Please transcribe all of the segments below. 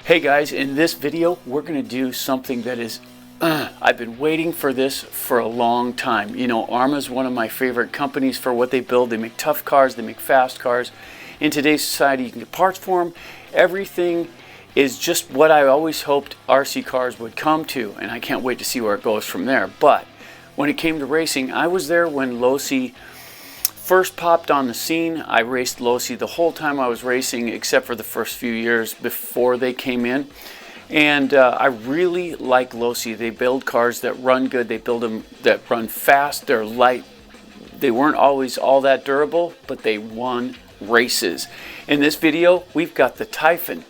Hey guys, in this video we're going to do something that is I've been waiting for this for a long time. You know, Arrma is one of my favorite companies for what they build. They make tough cars, they make fast cars. In today's society you can get parts for them. Everything is just what I always hoped RC cars would come to, and I can't wait to see where it goes from there. But when it came to racing, I was there when Losi first popped on the scene. I raced Losi the whole time I was racing, except for the first few years before they came in. And I really like Losi. They build cars that run good. They build them that run fast. They're light. They weren't always all that durable, but they won races. In this video, we've got the Typhon,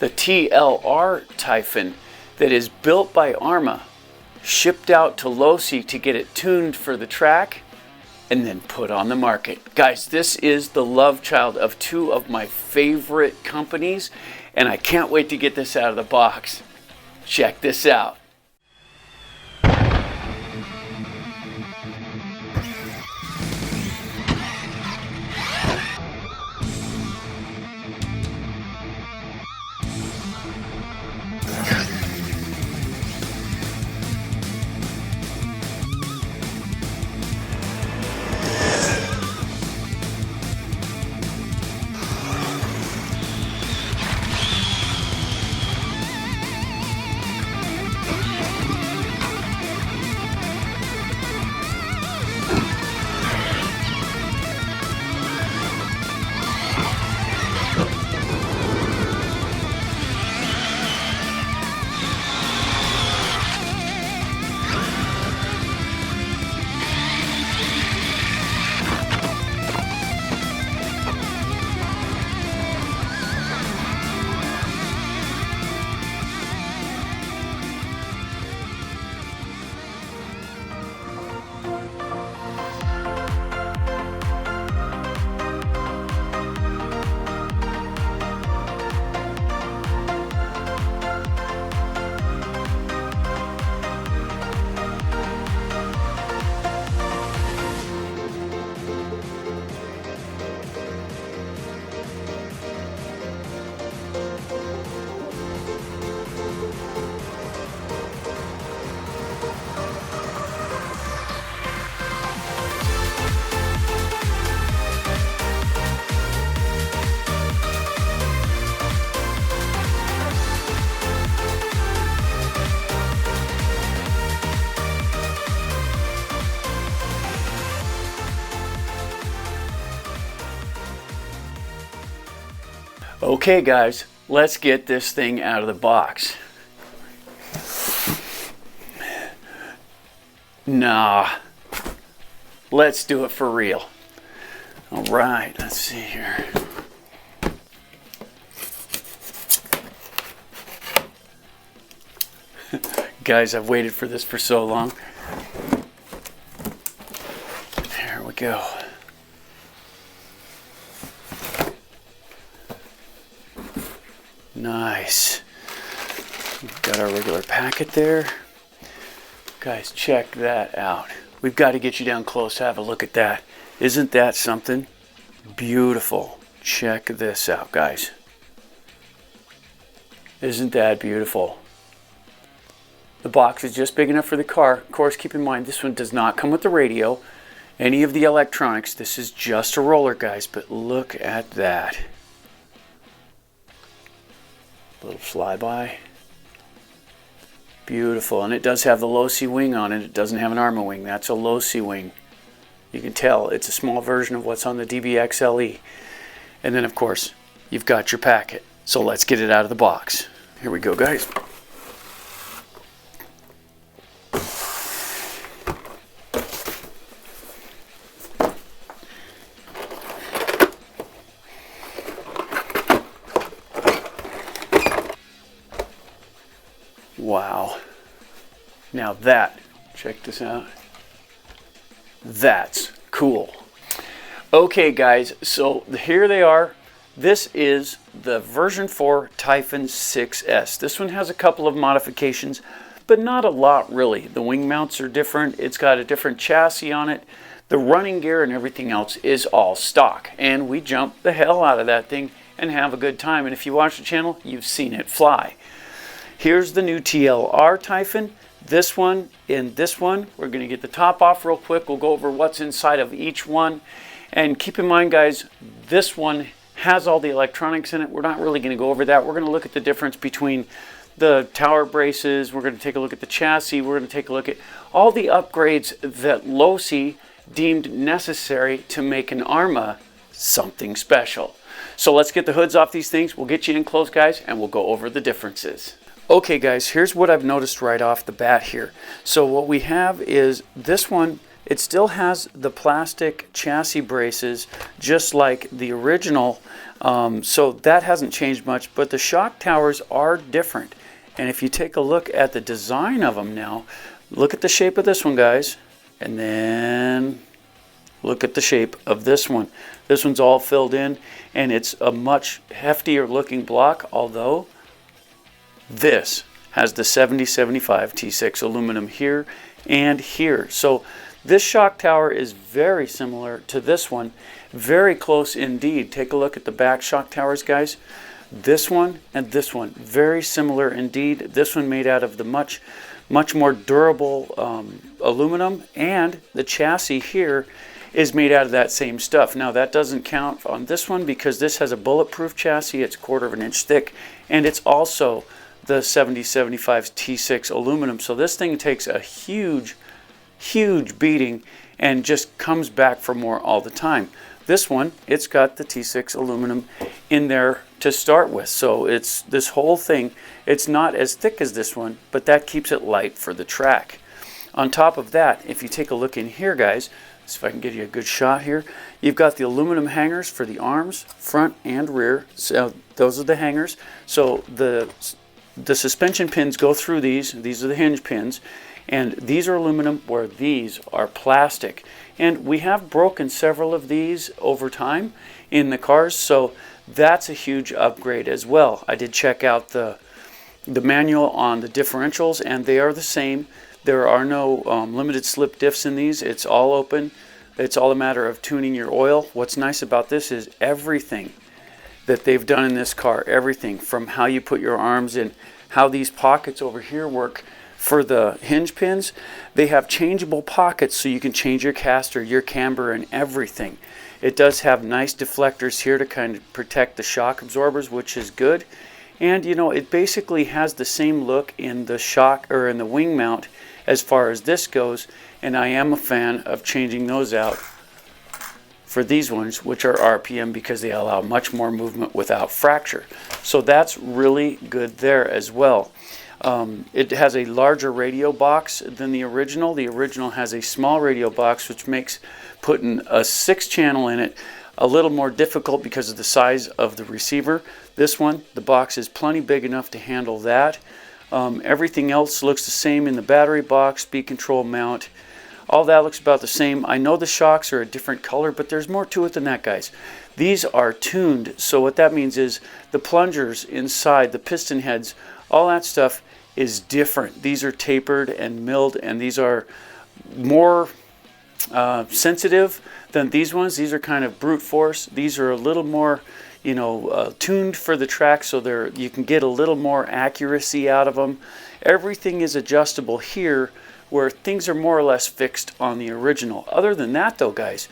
the TLR Typhon, that is built by Arrma, shipped out to Losi to get it tuned for the track, and then put on the market. Guys, this is the love child of two of my favorite companies, and I can't wait to get this out of the box. Check this out. Okay guys, let's get this thing out of the box. Nah, let's do it for real. All right, let's see here. Guys, I've waited for this for so long. There we go. Nice. We've got our regular packet there. Guys, check that out. We've got to get you down close to have a look at that. Isn't that something? Beautiful. Check this out, guys. Isn't that beautiful? The box is just big enough for the car. Of course, keep in mind, this one does not come with the radio, any of the electronics. This is just a roller, guys, but look at that. Little flyby. Beautiful. And it does have the Losi wing on it. It doesn't have an Arrma wing. That's a Losi wing. You can tell it's a small version of what's on the DBXLE. And then, of course, you've got your packet. So let's get it out of the box. Here we go, guys. Wow. Now that, check this out. That's cool. Okay guys, so here they are. This is the version 4 Typhon 6S. This one has a couple of modifications, but not a lot really. The wing mounts are different. It's got a different chassis on it. The running gear and everything else is all stock. And we jumped the hell out of that thing and have a good time. And if you watch the channel, you've seen it fly. Here's the new TLR Typhon. This one and this one, we're going to get the top off real quick. We'll go over what's inside of each one. And keep in mind, guys, this one has all the electronics in it. We're not really going to go over that. We're going to look at the difference between the tower braces. We're going to take a look at the chassis. We're going to take a look at all the upgrades that Losi deemed necessary to make an Arma something special. So let's get the hoods off these things. We'll get you in close, guys, and we'll go over the differences. Okay, guys, here's what I've noticed right off the bat here. So what we have is this one, it still has the plastic chassis braces just like the original. So that hasn't changed much, but the shock towers are different. And if you take a look at the design of them now, look at the shape of this one, guys, and then look at the shape of this one. This one's all filled in, and it's a much heftier looking block, although this has the 7075 T6 aluminum here and here. So this shock tower is very similar to this one, very close indeed. Take a look at the back shock towers, guys. This one and this one, very similar indeed. This one made out of the much more durable aluminum, and the chassis here is made out of that same stuff. Now that doesn't count on this one because this has a bulletproof chassis. It's 1/4 of an inch thick, and it's also the 7075 T6 aluminum. So this thing takes a huge beating and just comes back for more all the time. This one, it's got the T6 aluminum in there to start with. So it's this whole thing, it's not as thick as this one, but that keeps it light for the track. On top of that, if you take a look in here, guys, so if I can give you a good shot here, you've got the aluminum hangers for the arms, front and rear. So those are the hangers. So the suspension pins go through these. These are the hinge pins. And these are aluminum where these are plastic. And we have broken several of these over time in the cars. So that's a huge upgrade as well. I did check out the manual on the differentials, and they are the same. There are no limited slip diffs in these. It's all open. It's all a matter of tuning your oil. What's nice about this is everything that they've done in this car, everything from how you put your arms in, how these pockets over here work for the hinge pins. They have changeable pockets so you can change your caster, your camber, and everything. It does have nice deflectors here to kind of protect the shock absorbers, which is good. And you know, it basically has the same look in the shock or in the wing mount as far as this goes, and I am a fan of changing those out for these ones, which are RPM, because they allow much more movement without fracture. So that's really good there as well. It has a larger radio box than the original. The original has a small radio box, which makes putting a 6-channel in it a little more difficult because of the size of the receiver. This one, the box is plenty big enough to handle that. Everything else looks the same in the battery box, speed control mount. All that looks about the same. I know the shocks are a different color, but there's more to it than that, guys. These are tuned, so what that means is the plungers inside, the piston heads, all that stuff is different. These are tapered and milled, and these are more sensitive than these ones. These are kind of brute force. These are a little more, you know, tuned for the track, so you can get a little more accuracy out of them. Everything is adjustable here, where things are more or less fixed on the original. Other than that though, guys,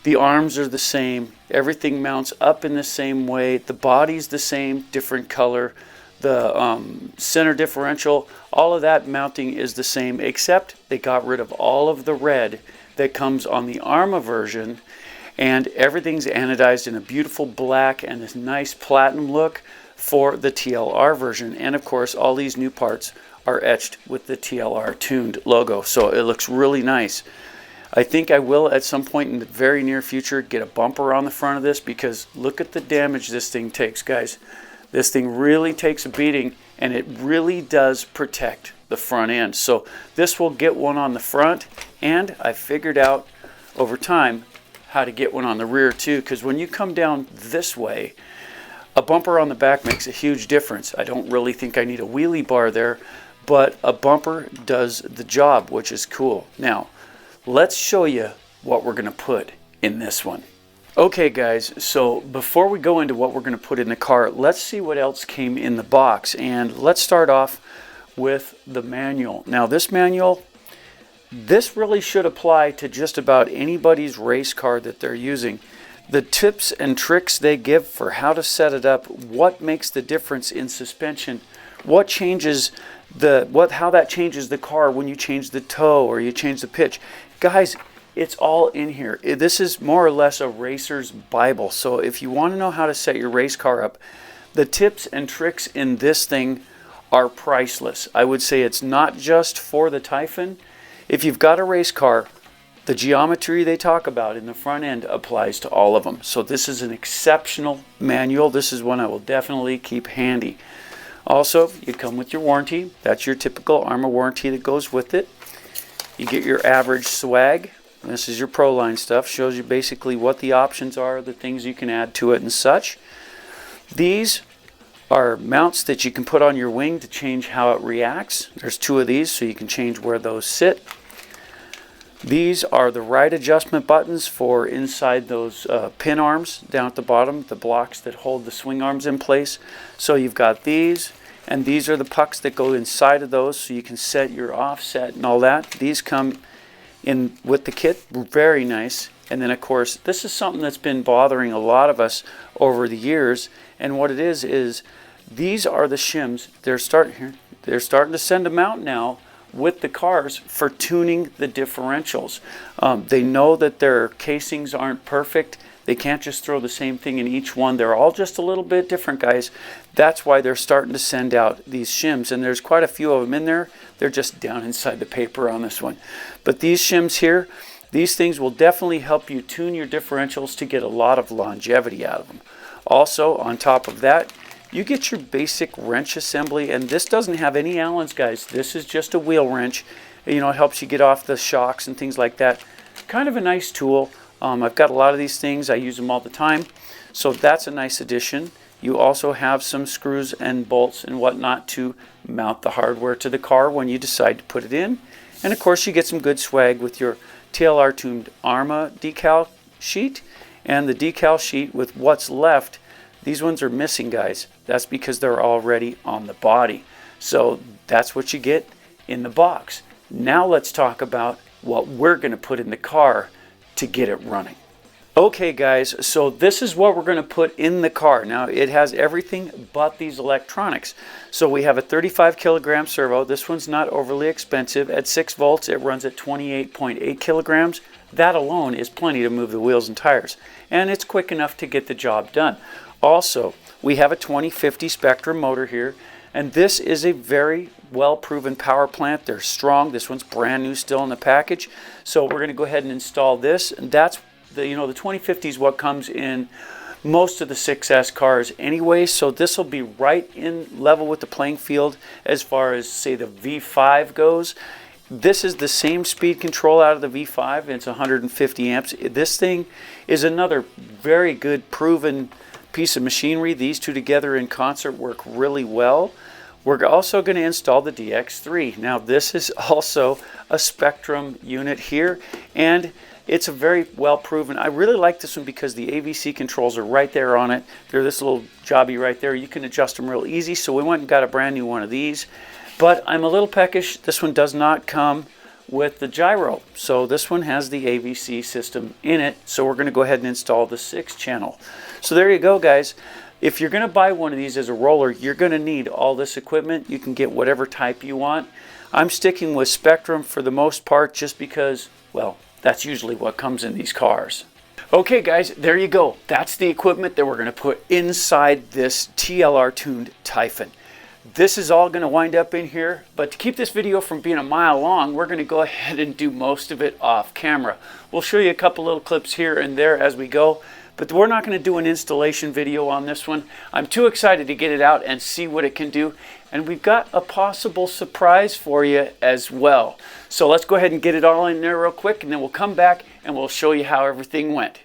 the arms are the same. Everything mounts up in the same way. The body's the same, different color. The center differential, all of that mounting is the same, except they got rid of all of the red that comes on the Arma version, and everything's anodized in a beautiful black and this nice platinum look for the TLR version. And of course, all these new parts are etched with the TLR tuned logo, so it looks really nice. I think I will at some point in the very near future get a bumper on the front of this, because look at the damage this thing takes, guys. This thing really takes a beating, and it really does protect the front end. So this will get one on the front, and I figured out over time how to get one on the rear too, because when you come down this way, a bumper on the back makes a huge difference. I don't really think I need a wheelie bar there, but a bumper does the job, which is cool. Now, let's show you what we're going to put in this one. Okay guys, so before we go into what we're going to put in the car, let's see what else came in the box. And let's start off with the manual. Now this manual, this really should apply to just about anybody's race car that they're using. The tips and tricks they give for how to set it up, what makes the difference in suspension, what changes how that changes the car when you change the toe or you change the pitch. Guys, it's all in here. This is more or less a racer's Bible. So if you want to know how to set your race car up, the tips and tricks in this thing are priceless. I would say it's not just for the Typhon. If you've got a race car, the geometry they talk about in the front end applies to all of them. So this is an exceptional manual. This is one I will definitely keep handy. Also, you come with your warranty. That's your typical Arma warranty that goes with it. You get your average swag. This is your Pro Line stuff. Shows you basically what the options are, the things you can add to it and such. These are mounts that you can put on your wing to change how it reacts. There's 2 of these, so you can change where those sit. These are the ride adjustment buttons for inside those pin arms down at the bottom, the blocks that hold the swing arms in place. So you've got these, and these are the pucks that go inside of those, so you can set your offset and all that. These come in with the kit, very nice. And then of course, this is something that's been bothering a lot of us over the years. And what it is these are the shims. They're starting to send them out now with the cars for tuning the differentials. They know that their casings aren't perfect. They can't just throw the same thing in each one. They're all just a little bit different, guys. That's why they're starting to send out these shims, and there's quite a few of them in there. They're just down inside the paper on this one. But these shims here, these things will definitely help you tune your differentials to get a lot of longevity out of them. Also, on top of that, you get your basic wrench assembly, and this doesn't have any Allens, guys. This is just a wheel wrench. You know, it helps you get off the shocks and things like that. Kind of a nice tool. I've got a lot of these things. I use them all the time. So that's a nice addition. You also have some screws and bolts and whatnot to mount the hardware to the car when you decide to put it in. And of course, you get some good swag with your TLR tuned Arma decal sheet and the decal sheet with what's left. These ones are missing, guys. That's because they're already on the body. So that's what you get in the box. Now let's talk about what we're going to put in the car to get it running. Okay guys, so this is what we're going to put in the car. Now it has everything but these electronics. So we have a 35 kilogram servo. This one's not overly expensive. At 6 volts it runs at 28.8 kilograms. That alone is plenty to move the wheels and tires. And it's quick enough to get the job done. Also, we have a 2050 Spectrum motor here. And this is a very well-proven power plant. They're strong. This one's brand new still in the package. So we're going to go ahead and install this. And that's the 2050 is what comes in most of the 6S cars anyway. So this will be right in level with the playing field as far as, say, the V5 goes. This is the same speed control out of the V5. It's 150 amps. This thing is another very good proven piece of machinery. These two together in concert work really well. We're also going to install the DX3. Now this is also a Spectrum unit here, and it's a very well proven. I really like this one because the AVC controls are right there on it. They're this little jobby right there. You can adjust them real easy. So we went and got a brand new one of these. But I'm a little peckish. This one does not come with the gyro. So this one has the AVC system in it. So we're going to go ahead and install the 6-channel. So there you go, guys. If you're going to buy one of these as a roller, you're going to need all this equipment. You can get whatever type you want. I'm sticking with Spectrum for the most part just because, well, that's usually what comes in these cars. Okay guys, there you go. That's the equipment that we're going to put inside this TLR tuned Typhon. This is all going to wind up in here, but to keep this video from being a mile long, we're going to go ahead and do most of it off camera. We'll show you a couple little clips here and there as we go, but we're not going to do an installation video on this one. I'm too excited to get it out and see what it can do, and we've got a possible surprise for you as well. So let's go ahead and get it all in there real quick, and then we'll come back and we'll show you how everything went.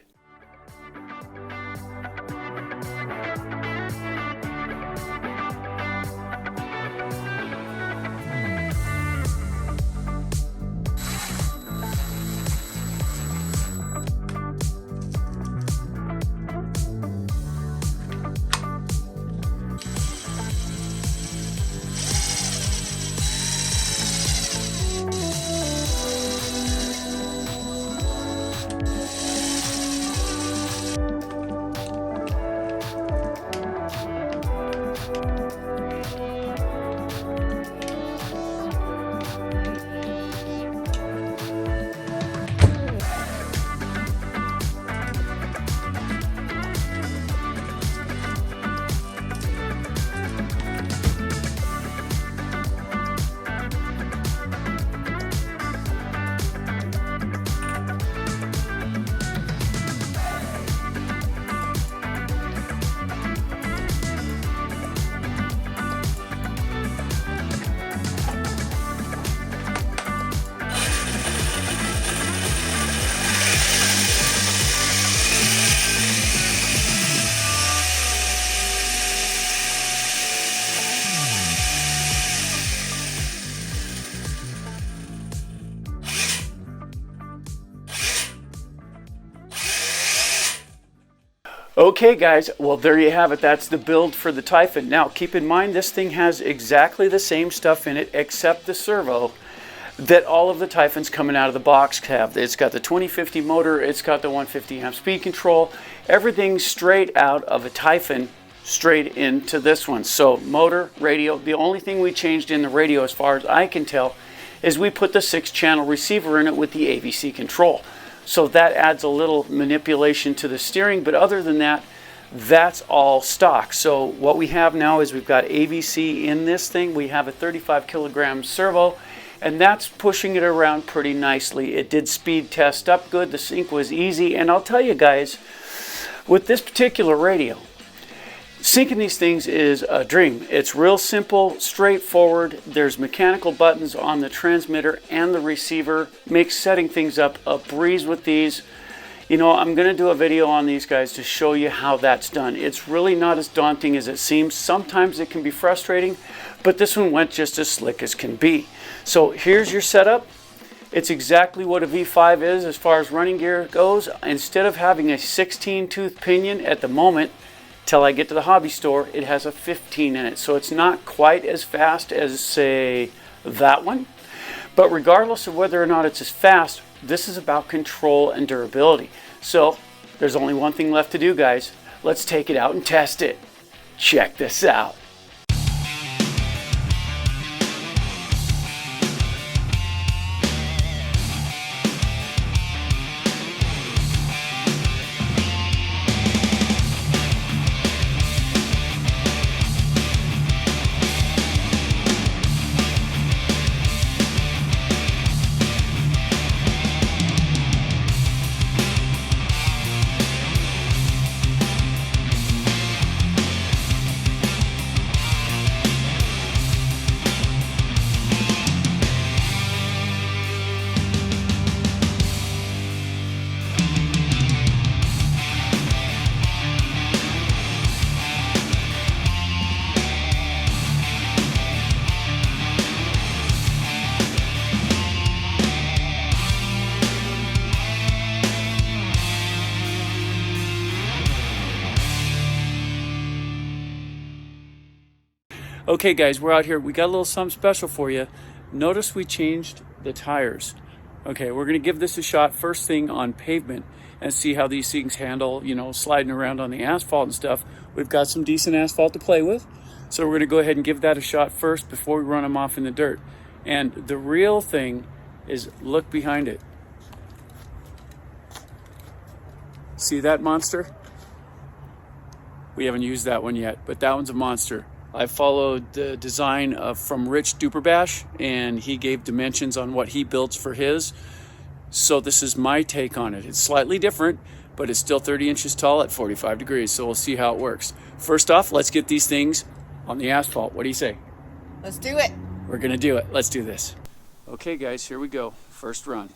Okay guys, well there you have it. That's the build for the Typhon. Now keep in mind this thing has exactly the same stuff in it except the servo that all of the Typhons coming out of the box have. It's got the 2050 motor, it's got the 150 amp speed control, everything straight out of a Typhon straight into this one. So motor, radio, the only thing we changed in the radio as far as I can tell is we put the 6-channel receiver in it with the AVC control. So that adds a little manipulation to the steering, but other than that, that's all stock. So what we have now is we've got AVC in this thing. We have a 35 kilogram servo, and that's pushing it around pretty nicely. It did speed test up good. The sync was easy, and I'll tell you guys, with this particular radio, syncing these things is a dream. It's real simple, straightforward. There's mechanical buttons on the transmitter and the receiver. Makes setting things up a breeze with these. You know, I'm going to do a video on these guys to show you how that's done. It's really not as daunting as it seems. Sometimes it can be frustrating, but this one went just as slick as can be. So here's your setup. It's exactly what a V5 is as far as running gear goes. Instead of having a 16-tooth pinion at the moment, till I get to the hobby store, it has a 15 in it. So it's not quite as fast as, say, that one. But regardless of whether or not it's as fast, this is about control and durability. So there's only one thing left to do, guys. Let's take it out and test it. Check this out. Okay guys, we're out here. We got a little something special for you. Notice we changed the tires. Okay, we're gonna give this a shot first thing on pavement and see how these things handle, you know, sliding around on the asphalt and stuff. We've got some decent asphalt to play with. So we're gonna go ahead and give that a shot first before we run them off in the dirt. And the real thing is look behind it. See that monster? We haven't used that one yet, but that one's a monster. I followed the design from Rich Duperbash, and he gave dimensions on what he builds for his. So this is my take on it. It's slightly different, but it's still 30 inches tall at 45 degrees. So we'll see how it works. First off, let's get these things on the asphalt. What do you say? Let's do it. We're gonna do it. Let's do this. Okay guys, here we go. First run.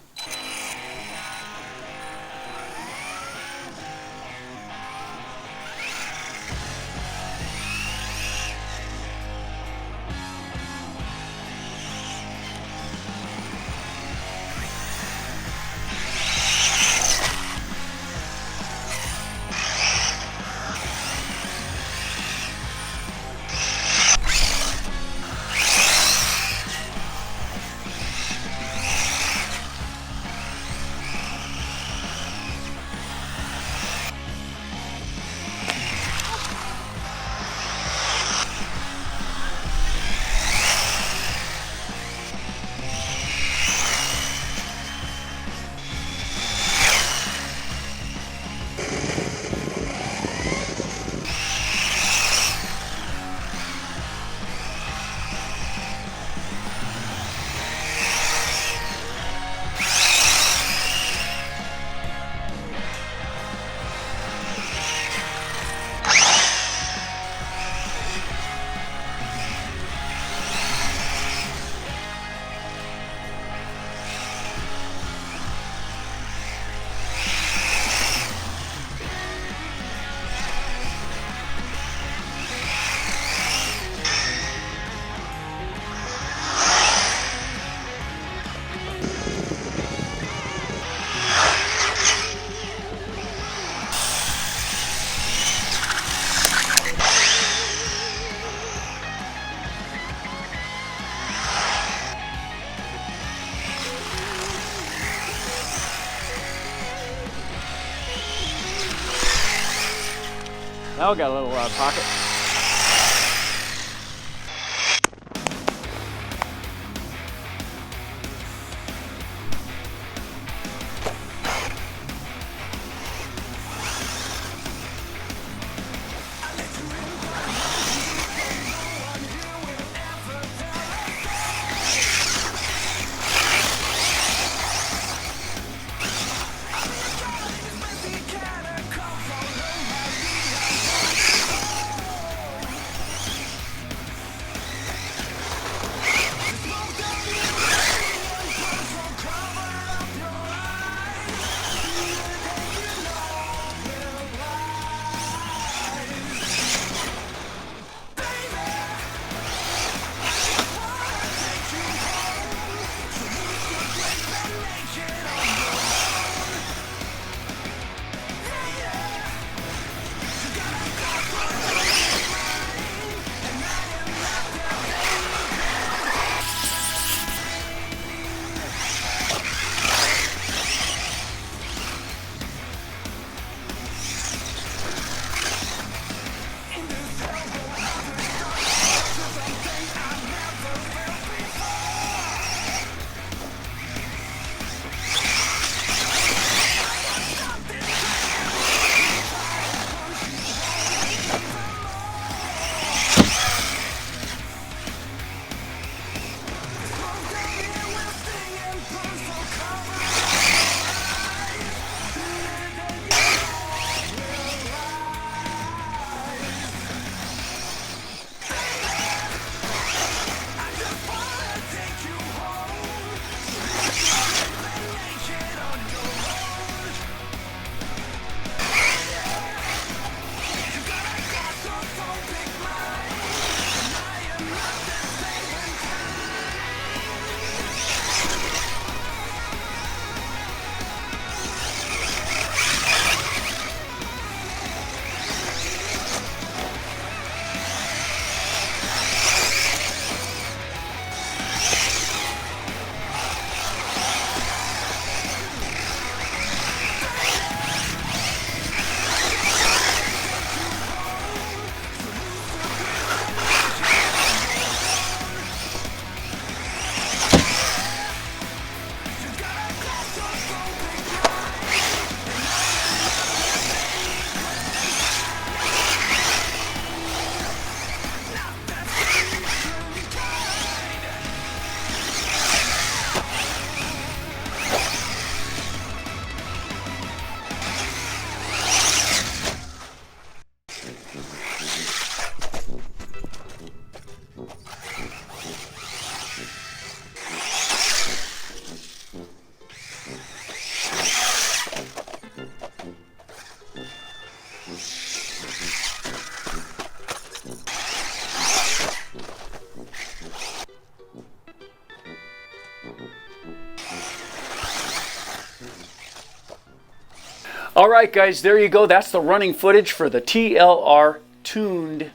Now we got a little pocket. All right, guys, there you go. That's the running footage for the TLR tuned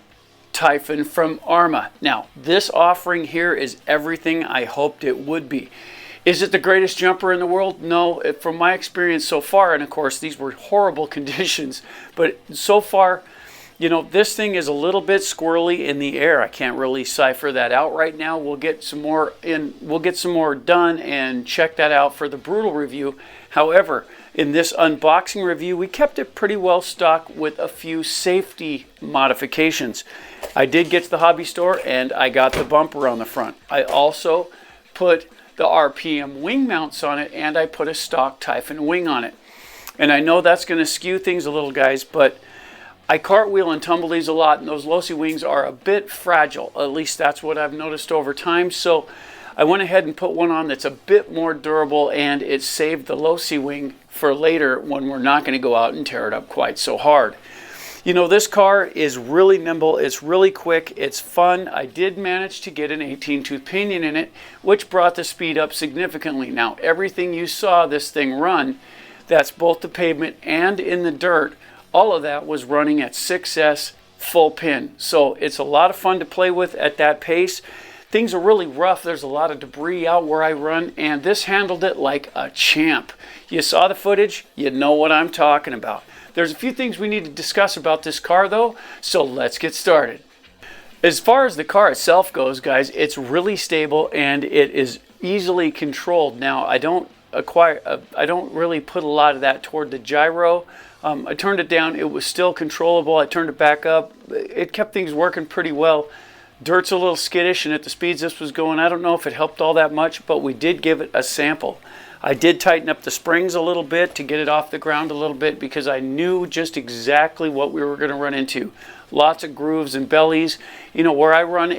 Typhon from Arma. Now, this offering here is everything I hoped it would be. Is it the greatest jumper in the world? No, from my experience so far, and of course these were horrible conditions, but so far, you know, this thing is a little bit squirrely in the air. I can't really cipher that out right now. We'll get some more done and check that out for the brutal review. However, in this unboxing review, we kept it pretty well stocked with a few safety modifications. I did get to the hobby store and I got the bumper on the front. I also put the RPM wing mounts on it, and I put a stock Typhon wing on it. And I know that's going to skew things a little, guys, but I cartwheel and tumble these a lot, and those low-C wings are a bit fragile. At least that's what I've noticed over time. So I went ahead and put one on that's a bit more durable, and it saved the low-C wing for later when we're not going to go out and tear it up quite so hard. You know, this car is really nimble, it's really quick, it's fun. I did manage to get an 18-tooth pinion in it, which brought the speed up significantly. Now, everything you saw this thing run, that's both the pavement and in the dirt, all of that was running at 6S full pin. So it's a lot of fun to play with at that pace. Things are really rough. There's a lot of debris out where I run, and this handled it like a champ. You saw the footage, you know what I'm talking about. There's a few things we need to discuss about this car though, so let's get started. As far as the car itself goes, guys, it's really stable and it is easily controlled. Now, I don't really put a lot of that toward the gyro. I turned it down, it was still controllable. I turned it back up, it kept things working pretty well. Dirt's a little skittish, and at the speeds this was going, I don't know if it helped all that much, but we did give it a sample. I did tighten up the springs a little bit to get it off the ground a little bit because I knew just exactly what we were going to run into. Lots of grooves and bellies. You know, where I run,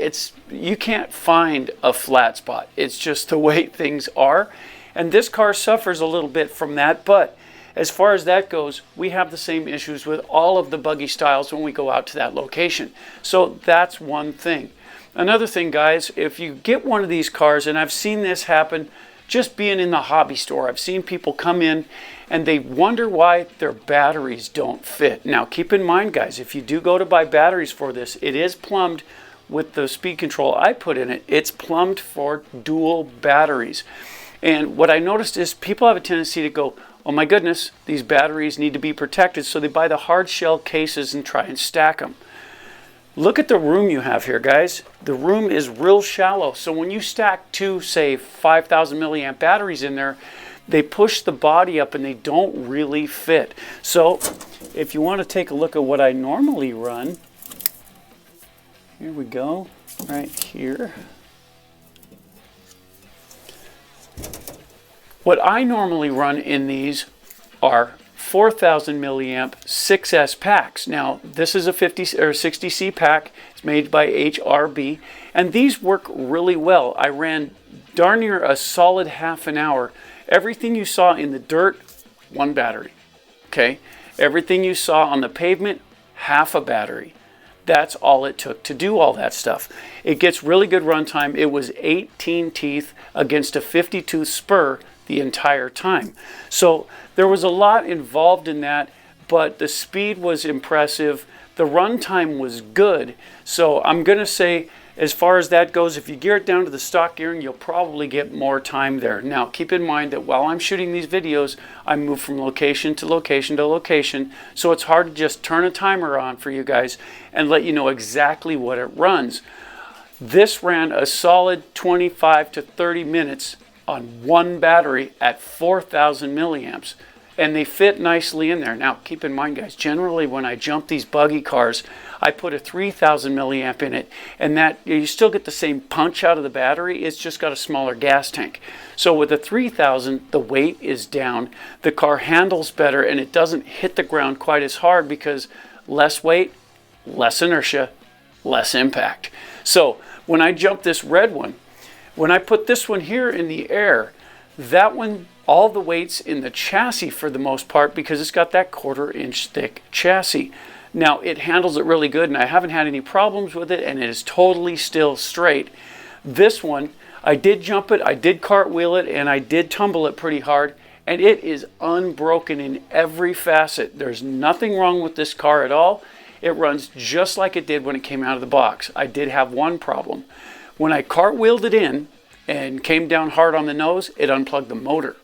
you can't find a flat spot. It's just the way things are. And this car suffers a little bit from that, but as far as that goes, we have the same issues with all of the buggy styles when we go out to that location. So that's one thing. Another thing, guys, if you get one of these cars, and I've seen this happen just being in the hobby store, I've seen people come in and they wonder why their batteries don't fit. Now, keep in mind, guys, if you do go to buy batteries for this, it is plumbed with the speed control I put in it. It's plumbed for dual batteries. And what I noticed is people have a tendency to go, oh my goodness, these batteries need to be protected, so they buy the hard shell cases and try and stack them. Look at the room you have here, guys. The room is real shallow, so when you stack two, say, 5,000 milliamp batteries in there, they push the body up and they don't really fit. So if you want to take a look at what I normally run, here we go, right here. What I normally run in these are 4,000 milliamp 6S packs. Now, this is a 50 or 60C pack. It's made by HRB, and these work really well. I ran darn near a solid half an hour. Everything you saw in the dirt, one battery. Okay? Everything you saw on the pavement, half a battery. That's all it took to do all that stuff. It gets really good runtime. It was 18 teeth against a 50-tooth spur the entire time. So there was a lot involved in that, but the speed was impressive. The runtime was good. So I'm going to say, as far as that goes, if you gear it down to the stock gearing, you'll probably get more time there. Now, keep in mind that while I'm shooting these videos, I move from location to location to location, so it's hard to just turn a timer on for you guys and let you know exactly what it runs. This ran a solid 25 to 30 minutes on one battery at 4,000 milliamps, and they fit nicely in there. Now, keep in mind, guys, generally when I jump these buggy cars, I put a 3,000 milliamp in it, and that you still get the same punch out of the battery. It's just got a smaller gas tank. So with the 3,000, the weight is down, the car handles better, and it doesn't hit the ground quite as hard because less weight, less inertia, less impact. So when I jump this red one, when I put this one here in the air, that one, all the weight's in the chassis for the most part because it's got that 1/4 inch thick chassis. Now, it handles it really good, and I haven't had any problems with it, and it is totally still straight. This one, I did jump it, I did cartwheel it, and I did tumble it pretty hard, and it is unbroken in every facet. There's nothing wrong with this car at all. It runs just like it did when it came out of the box. I did have one problem. When I cartwheeled it in and came down hard on the nose, it unplugged the motor.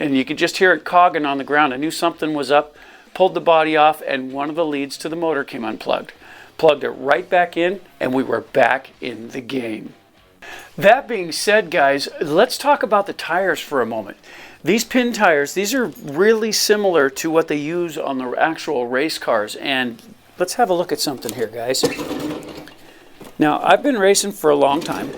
And you could just hear it cogging on the ground. I knew something was up, pulled the body off, and one of the leads to the motor came unplugged. Plugged it right back in, and we were back in the game. That being said, guys, let's talk about the tires for a moment. These pin tires, these are really similar to what they use on the actual race cars. And let's have a look at something here, guys. Now, I've been racing for a long time,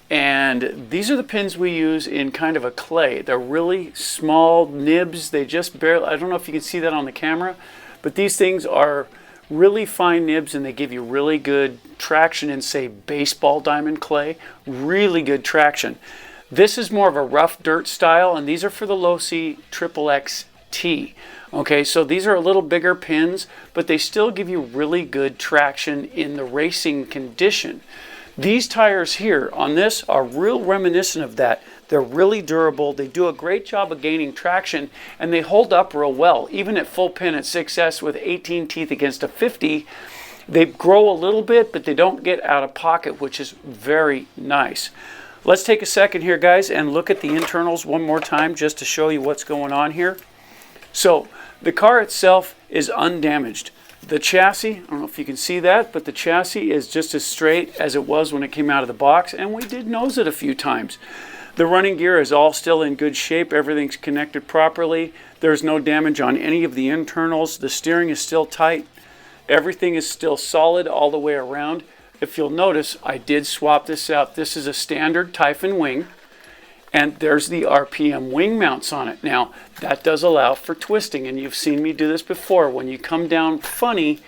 and these are the pins we use in kind of a clay. They're really small nibs. They just barely, I don't know if you can see that on the camera, but these things are really fine nibs, and they give you really good traction in, say, baseball diamond clay. Really good traction. This is more of a rough dirt style, and these are for the low C XXXT. Okay, so these are a little bigger pins, but they still give you really good traction in the racing condition. These tires here on this are real reminiscent of that. They're really durable. They do a great job of gaining traction, and they hold up real well. Even at full pin at 6S with 18 teeth against a 50, they grow a little bit, but they don't get out of pocket, which is very nice. Let's take a second here, guys, and look at the internals one more time just to show you what's going on here. So The car itself is undamaged. The chassis, I don't know if you can see that, but the chassis is just as straight as it was when it came out of the box, and we did nose it a few times. The running gear is all still in good shape. Everything's connected properly. There's no damage on any of the internals. The steering is still tight. Everything is still solid all the way around. If you'll notice, I did swap this out. This is a standard Typhon wing, and there's the RPM wing mounts on it. Now, that does allow for twisting, and you've seen me do this before. When you come down funny,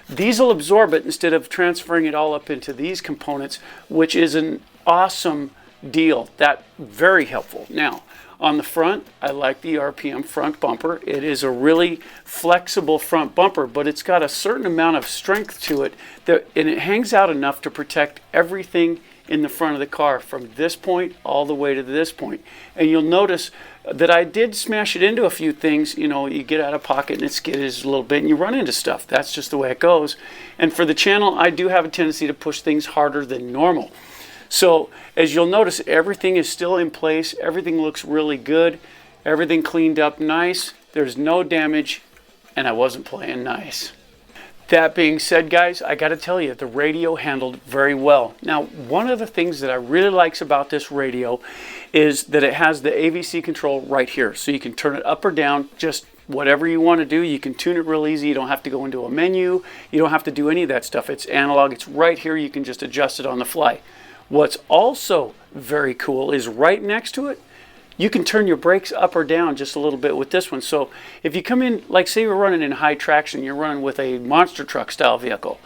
these will absorb it instead of transferring it all up into these components, which is an awesome deal. That very helpful. Now, on the front, I like the RPM front bumper. It is a really flexible front bumper, but it's got a certain amount of strength to it, and it hangs out enough to protect everything in the front of the car from this point all the way to this point. And you'll notice that I did smash it into a few things. You know, you get out of pocket and it skids a little bit and you run into stuff. That's just the way it goes. And for the channel, I do have a tendency to push things harder than normal. So as you'll notice, everything is still in place. Everything looks really good. Everything cleaned up nice. There's no damage, and I wasn't playing nice. That being said, guys, I got to tell you, the radio handled very well. Now, one of the things that I really like about this radio is that it has the AVC control right here. So you can turn it up or down, just whatever you want to do. You can tune it real easy. You don't have to go into a menu. You don't have to do any of that stuff. It's analog. It's right here. You can just adjust it on the fly. What's also very cool is right next to it, you can turn your brakes up or down just a little bit with this one. So if you come in, like say you're running in high traction, you're running with a monster truck style vehicle,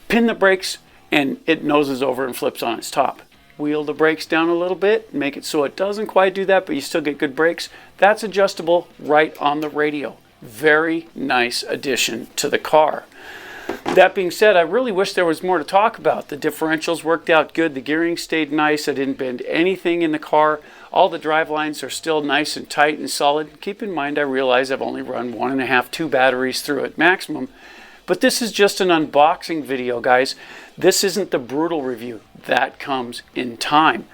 pin the brakes and it noses over and flips on its top. Wheel the brakes down a little bit, make it so it doesn't quite do that, but you still get good brakes. That's adjustable right on the radio. Very nice addition to the car. That being said, I really wish there was more to talk about. The differentials worked out good. The gearing stayed nice. I didn't bend anything in the car. All the drive lines are still nice and tight and solid. Keep in mind, I realize I've only run 1.5, 2 batteries through it maximum. But this is just an unboxing video, guys. This isn't the brutal review. That comes in time.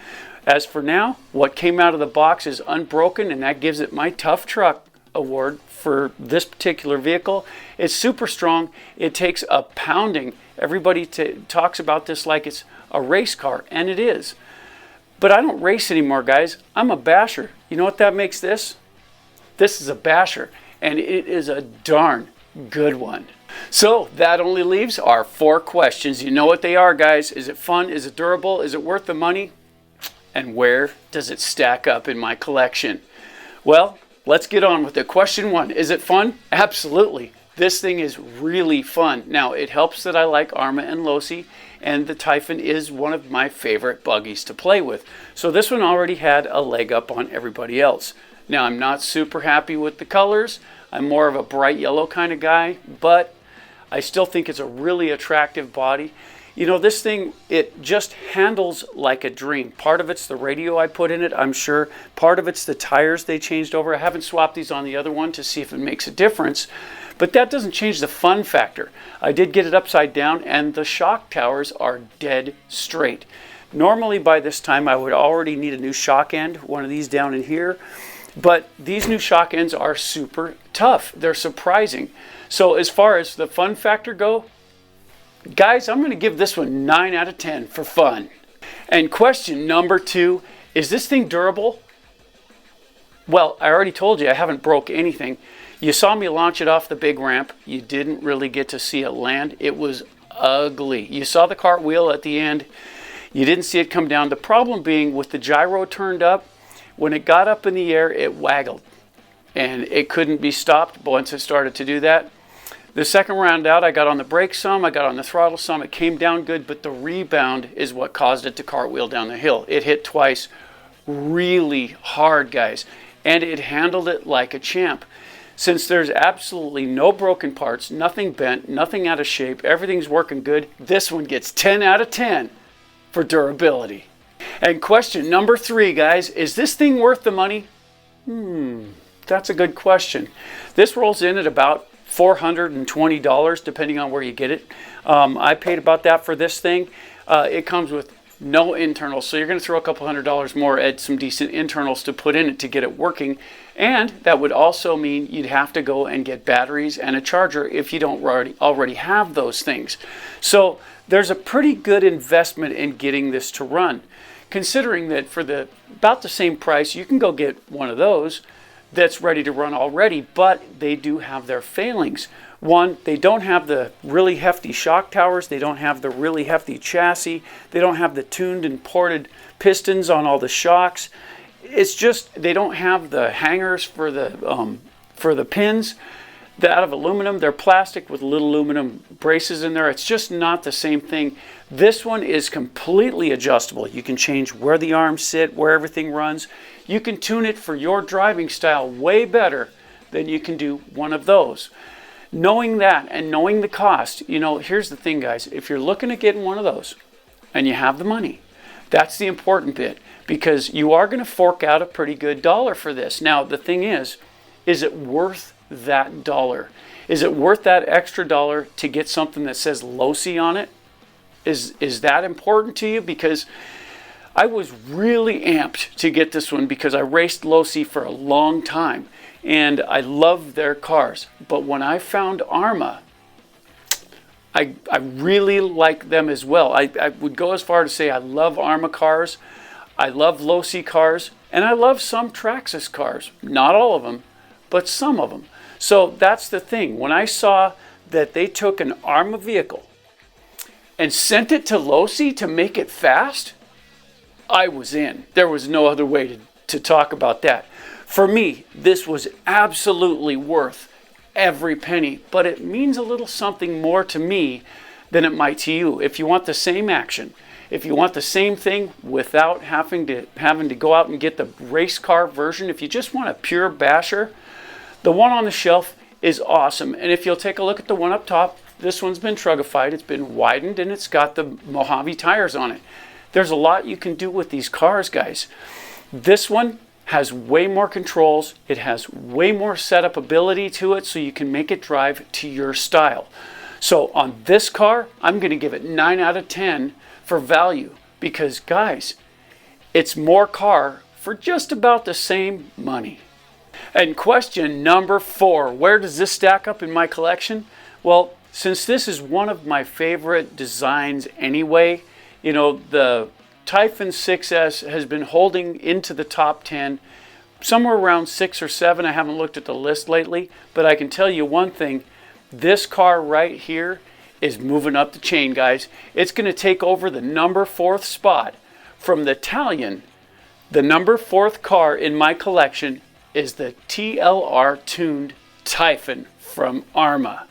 As for now, what came out of the box is unbroken, and that gives it my Tough Truck award for this particular vehicle. It's super strong. It takes a pounding. Everybody talks about this like it's a race car, and it is. But I don't race anymore, guys. I'm a basher. You know what that makes this? This is a basher, and it is a darn good one. So that only leaves our 4 questions. You know what they are, guys. Is it fun? Is it durable? Is it worth the money? And where does it stack up in my collection? Well, let's get on with it. Question 1, is it fun? Absolutely. This thing is really fun. Now, it helps that I like Arma and Losi, and the Typhon is one of my favorite buggies to play with. So this one already had a leg up on everybody else. Now, I'm not super happy with the colors. I'm more of a bright yellow kind of guy, but I still think it's a really attractive body. You know, this thing, it just handles like a dream. Part of it's the radio I put in it, I'm sure. Part of it's the tires they changed over. I haven't swapped these on the other one to see if it makes a difference. But that doesn't change the fun factor. I did get it upside down, and the shock towers are dead straight. Normally by this time I would already need a new shock end, one of these down in here. But these new shock ends are super tough. They're surprising. So as far as the fun factor go, guys, I'm going to give this one 9 out of 10 for fun. And question number 2, is this thing durable? Well, I already told you I haven't broke anything. You saw me launch it off the big ramp. You didn't really get to see it land. It was ugly. You saw the cartwheel at the end. You didn't see it come down. The problem being with the gyro turned up, when it got up in the air, it waggled. And it couldn't be stopped once it started to do that. The second round out, I got on the brake some, I got on the throttle some, it came down good, but the rebound is what caused it to cartwheel down the hill. It hit twice really hard, guys, and it handled it like a champ. Since there's absolutely no broken parts, nothing bent, nothing out of shape, everything's working good, this one gets 10 out of 10 for durability. And question number 3, guys, is this thing worth the money? That's a good question. This rolls in at about $420 depending on where you get it. I paid about that for this thing. It comes with no internals. So you're going to throw a couple $100 more at some decent internals to put in it to get it working. And that would also mean you'd have to go and get batteries and a charger if you don't already have those things. So there's a pretty good investment in getting this to run, considering that for about the same price, you can go get one of those that's ready to run already, but they do have their failings. One, they don't have the really hefty shock towers, they don't have the really hefty chassis, they don't have the tuned and ported pistons on all the shocks. It's just, they don't have the hangers for the pins. They're out of aluminum, they're plastic with little aluminum braces in there. It's just not the same thing. This one is completely adjustable. You can change where the arms sit, where everything runs. You can tune it for your driving style way better than you can do one of those. Knowing that and knowing the cost, you know, here's the thing, guys. If you're looking at getting one of those and you have the money, that's the important bit, because you are going to fork out a pretty good dollar for this. Now, the thing is it worth that dollar? Is it worth that extra dollar to get something that says Losi on it? Is that important to you? Because I was really amped to get this one because I raced Losi for a long time and I love their cars. But when I found Arma, I really like them as well. I would go as far to say I love Arma cars, I love Losi cars, and I love some Traxxas cars. Not all of them, but some of them. So that's the thing. When I saw that they took an Arma vehicle and sent it to Losi to make it fast, I was in. There was no other way to talk about that. For me, this was absolutely worth every penny, but it means a little something more to me than it might to you. If you want the same action, if you want the same thing without having to go out and get the race car version, if you just want a pure basher, the one on the shelf is awesome. And if you'll take a look at the one up top, this one's been trugified, it's been widened, and it's got the Mojave tires on it. There's a lot you can do with these cars, guys. This one has way more controls, it has way more setup ability to it, so you can make it drive to your style. So on this car, I'm going to give it 9 out of 10 for value, because guys, it's more car for just about the same money. And question number 4, where does this stack up in my collection? Well, since this is one of my favorite designs anyway, you know, the Typhon 6S has been holding into the top 10, somewhere around 6 or 7. I haven't looked at the list lately, but I can tell you one thing, this car right here is moving up the chain, guys. It's going to take over the number 4th spot from the Italian. The number 4th car in my collection is the TLR tuned Typhon from Arma.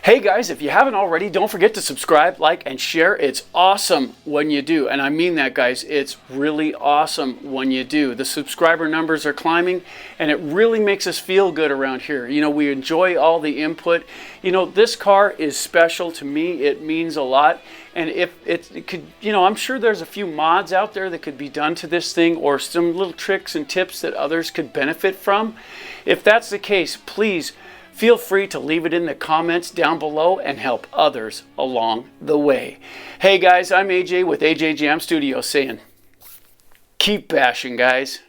Hey guys, if you haven't already, don't forget to subscribe, like, and share. It's awesome when you do. And I mean that, guys. It's really awesome when you do. The subscriber numbers are climbing, and it really makes us feel good around here. You know, we enjoy all the input. You know, this car is special to me. It means a lot. And if it could, you know, I'm sure there's a few mods out there that could be done to this thing, or some little tricks and tips that others could benefit from. If that's the case, please feel free to leave it in the comments down below and help others along the way. Hey guys, I'm AJ with AJ Jam Studios saying, keep bashing, guys.